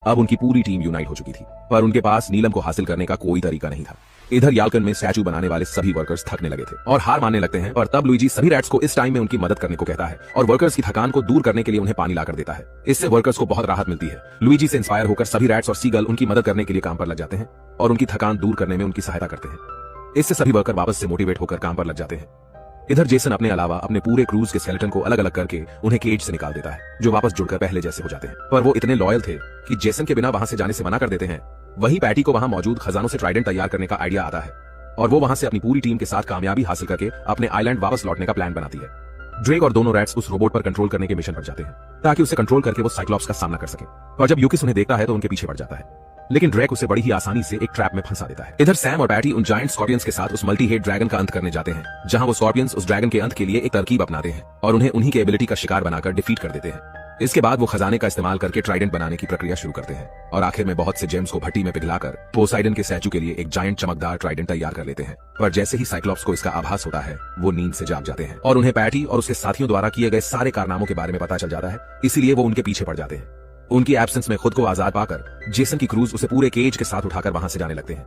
अब उनकी पूरी टीम यूनाइट हो चुकी थी, पर उनके पास नीलम को हासिल करने का कोई तरीका नहीं था। इधर याल्कन में स्टैचू बनाने वाले सभी वर्कर्स थकने लगे थे और हार मानने लगते हैं। और तब लुइजी सभी रैट्स को इस टाइम में उनकी मदद करने को कहता है और वर्कर्स की थकान को दूर करने के लिए उन्हें पानी लाकर देता है। इससे वर्कर्स को बहुत राहत मिलती है। लुइजी से इंस्पायर होकर सभी रैट्स और सीगल उनकी मदद करने के लिए काम पर लग जाते हैं और उनकी थकान दूर करने में उनकी सहायता करते हैं। इससे सभी वर्कर वापस से मोटिवेट होकर काम पर लग जाते हैं। इधर जेसन अपने अलावा अपने पूरे क्रूज के स्केलेटन को अलग अलग करके उन्हें केज से निकाल देता है, जो वापस जुड़कर पहले जैसे हो जाते हैं। पर वो इतने लॉयल थे कि जेसन के बिना वहां से जाने से मना कर देते हैं। वहीं पैटी को वहां मौजूद खजानों से ट्राइडेंट तैयार करने का आइडिया आता है और वो वहां से अपनी पूरी टीम के साथ कामयाबी हासिल करके अपने आइलैंड वापस लौटने का प्लान बनाती है। ड्रेक और दोनों रैट्स उस रोबोट पर कंट्रोल करने के मिशन पर जाते हैं ताकि उसे कंट्रोल करके वो साइक्लॉप्स का सामना कर सके। और जब यूकिस उन्हें देखता है तो उनके पीछे पड़ जाता है, लेकिन ड्रैक उसे बड़ी ही आसानी से एक ट्रैप में फंसा देता है। इधर सैम और पैटी उन जायंट स्कॉर्पियंस के साथ उस मल्टी हेड ड्रैगन का अंत करने जाते हैं, जहां वो स्कॉर्पियंस उस ड्रैगन के अंत के लिए एक तरकीब अपनाते हैं और उन्हें उन्हीं के एबिलिटी का शिकार बनाकर डिफीट कर देते हैं। इसके बाद वो खजाने का इस्तेमाल करके ट्राइडेंट बनाने की प्रक्रिया शुरू करते हैं और आखिर में बहुत से जेम्स को भट्टी में पिघलाकर पोसाइडन के स्टैचू के लिए एक जायंट चमकदार ट्राइडेंट तैयार कर लेते हैं। पर जैसे ही साइक्लॉप्स को इसका आभास होता है, वो नींद से जाग जाते हैं और उन्हें पैटी और उसके साथियों द्वारा किए गए सारे कारनामों के बारे में पता चल जाता है। इसीलिए वो उनके पीछे पड़ जाते हैं। उनकी एब्सेंस में खुद को आजाद पाकर जेसन की क्रूज उसे पूरे केज के साथ उठाकर वहां से जाने लगते हैं।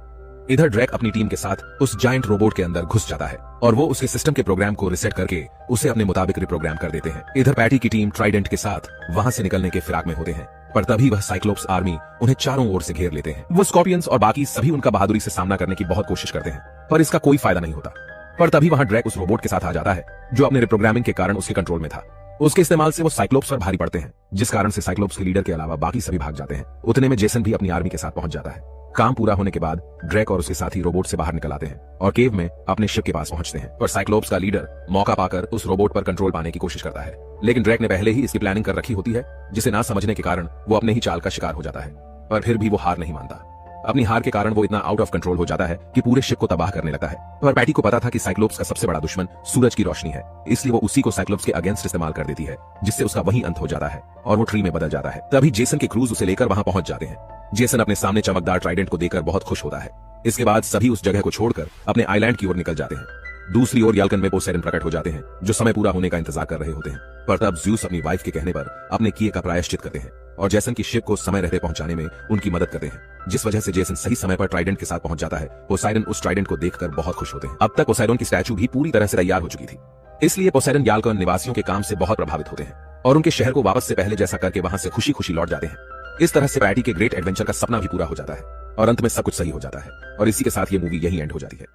इधर ड्रैक अपनी टीम के साथ उस जायंट रोबोट के अंदर घुस जाता है और वो उसके सिस्टम के प्रोग्राम को रिसेट करके उसे अपने मुताबिक रिप्रोग्राम कर देते हैं। इधर पैटी की टीम ट्राइडेंट के साथ वहां से निकलने के फिराक में होते हैं, पर तभी वह साइक्लोप्स आर्मी उन्हें चारों ओर से घेर लेते हैं। वो स्कॉर्पियंस और बाकी सभी उनका बहादुरी से सामना करने की बहुत कोशिश करते हैं, पर इसका कोई फायदा नहीं होता। पर तभी वहां ड्रैक उस रोबोट के साथ आ जाता है जो अपने रिप्रोग्रामिंग के कारण उसके कंट्रोल में था। उसके इस्तेमाल से वो साइक्लोप्स पर भारी पड़ते हैं, जिस कारण से साइक्लोप्स के लीडर के अलावा बाकी सभी भाग जाते हैं। उतने में जेसन भी अपनी आर्मी के साथ पहुंच जाता है। काम पूरा होने के बाद ड्रैक और उसके साथी रोबोट से बाहर निकल आते हैं और केव में अपने शिप के पास पहुंचते हैं। पर साइक्लोप्स का लीडर मौका पाकर उस रोबोट पर कंट्रोल पाने की कोशिश करता है, लेकिन ड्रैक ने पहले ही इसकी प्लानिंग कर रखी होती है, जिसे ना समझने के कारण वो अपने ही चाल का शिकार हो जाता है। पर फिर भी वो हार नहीं मानता। अपनी हार के कारण वो इतना आउट ऑफ कंट्रोल हो जाता है कि पूरे शिप को तबाह करने लगता है। पर पैटी को पता था कि साइक्लोप्स का सबसे बड़ा दुश्मन सूरज की रोशनी है, इसलिए वो उसी को साइक्लोप्स के अगेंस्ट इस्तेमाल कर देती है, जिससे उसका वही अंत हो जाता है और वो ट्री में बदल जाता है। तभी जेसन के क्रूज उसे लेकर वहां पहुंच जाते हैं। जेसन अपने सामने चमकदार ट्राइडेंट को देखकर बहुत खुश होता है। इसके बाद सभी उस जगह को छोड़कर अपने आइलैंड की ओर निकल जाते हैं। दूसरी ओर याल्कन में पोसेइडन प्रकट हो जाते हैं, जो समय पूरा होने का इंतजार कर रहे होते हैं। पर तब ज़्यूस अपनी वाइफ के कहने पर अपने किए का प्रायश्चित करते हैं और जेसन की शिप को समय रहते पहुंचाने में उनकी मदद करते हैं, जिस वजह से जेसन सही समय पर ट्राइडेंट के साथ पहुंच जाता है। पोसाइडन उस ट्राइडेंट को देखकर बहुत खुश होते हैं। अब तक पोसाइडन की स्टैचू भी पूरी तरह से तैयार हो चुकी थी, इसलिए पोसाइडन याल्कन निवासियों के काम से बहुत प्रभावित होते हैं और उनके शहर को वापस से पहले जैसा करके वहां से खुशी खुशी लौट जाते हैं। इस तरह से पैटी के ग्रेट एडवेंचर का सपना भी पूरा हो जाता है और अंत में सब कुछ सही हो जाता है। और इसी के साथ ये मूवी यही एंड हो जाती है।